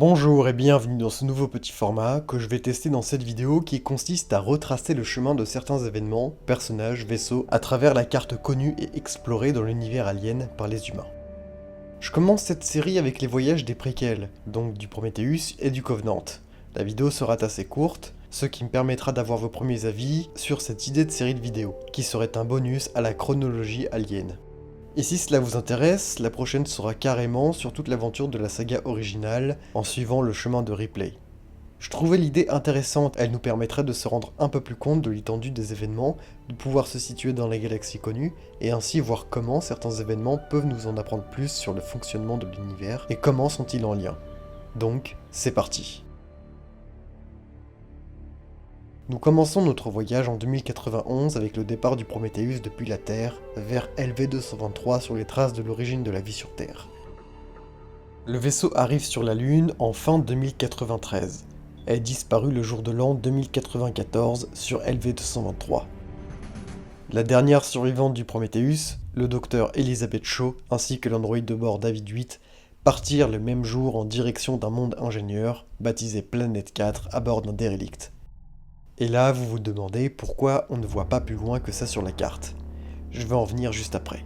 Bonjour et bienvenue dans ce nouveau petit format que je vais tester dans cette vidéo qui consiste à retracer le chemin de certains événements, personnages, vaisseaux, à travers la carte connue et explorée dans l'univers alien par les humains. Je commence cette série avec les voyages des préquels, donc du Prometheus et du Covenant. La vidéo sera assez courte, ce qui me permettra d'avoir vos premiers avis sur cette idée de série de vidéos, qui serait un bonus à la chronologie alien. Et si cela vous intéresse, la prochaine sera carrément sur toute l'aventure de la saga originale, en suivant le chemin de Ripley. Je trouvais l'idée intéressante, elle nous permettrait de se rendre un peu plus compte de l'étendue des événements, de pouvoir se situer dans la galaxie connue, et ainsi voir comment certains événements peuvent nous en apprendre plus sur le fonctionnement de l'univers, et comment sont-ils en lien. Donc, c'est parti. Nous commençons notre voyage en 2091 avec le départ du Prometheus depuis la Terre vers LV-223 sur les traces de l'origine de la vie sur Terre. Le vaisseau arrive sur la Lune en fin 2093, est disparu le jour de l'an 2094 sur LV-223. La dernière survivante du Prometheus, le docteur Elizabeth Shaw ainsi que l'androïde de bord David 8 partirent le même jour en direction d'un monde ingénieur baptisé Planète 4 à bord d'un dérélict. Et là, vous vous demandez pourquoi on ne voit pas plus loin que ça sur la carte. Je vais en venir juste après.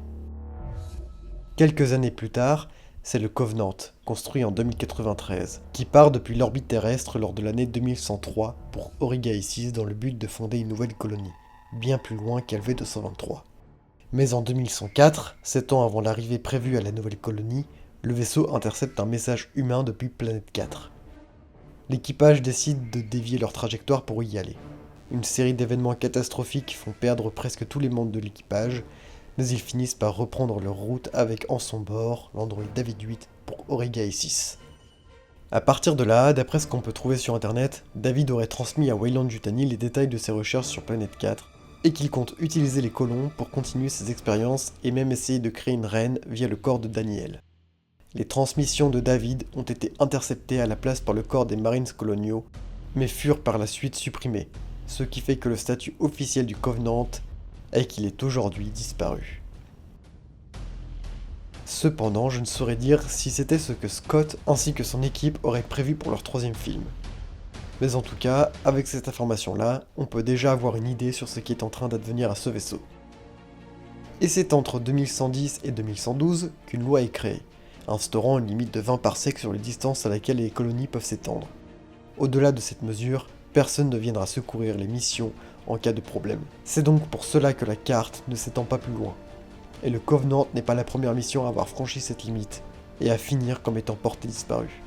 Quelques années plus tard, c'est le Covenant, construit en 2093, qui part depuis l'orbite terrestre lors de l'année 2103 pour Origaï-6 dans le but de fonder une nouvelle colonie, bien plus loin qu'LV-223. Mais en 2104, 7 ans avant l'arrivée prévue à la nouvelle colonie, le vaisseau intercepte un message humain depuis Planète 4. L'équipage décide de dévier leur trajectoire pour y aller. Une série d'événements catastrophiques font perdre presque tous les membres de l'équipage, mais ils finissent par reprendre leur route avec en son bord l'androïde David 8 pour Origaï-6. A partir de là, d'après ce qu'on peut trouver sur internet, David aurait transmis à Weyland-Yutani les détails de ses recherches sur Planète 4, et qu'il compte utiliser les colons pour continuer ses expériences et même essayer de créer une reine via le corps de Daniel. Les transmissions de David ont été interceptées à la place par le corps des Marines coloniaux, mais furent par la suite supprimées, ce qui fait que le statut officiel du Covenant est qu'il est aujourd'hui disparu. Cependant, je ne saurais dire si c'était ce que Scott ainsi que son équipe auraient prévu pour leur troisième film. Mais en tout cas, avec cette information-là, on peut déjà avoir une idée sur ce qui est en train d'advenir à ce vaisseau. Et c'est entre 2110 et 2112 qu'une loi est créée, instaurant une limite de 20 parsecs sur les distances à laquelle les colonies peuvent s'étendre. Au-delà de cette mesure, personne ne viendra secourir les missions en cas de problème. C'est donc pour cela que la carte ne s'étend pas plus loin. Et le Covenant n'est pas la première mission à avoir franchi cette limite, et à finir comme étant portée disparue.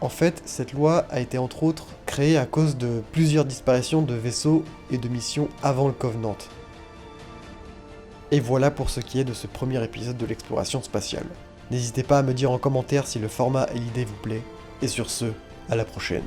En fait, cette loi a été entre autres créée à cause de plusieurs disparitions de vaisseaux et de missions avant le Covenant. Et voilà pour ce qui est de ce premier épisode de l'exploration spatiale. N'hésitez pas à me dire en commentaire si le format et l'idée vous plaît, et sur ce, à la prochaine.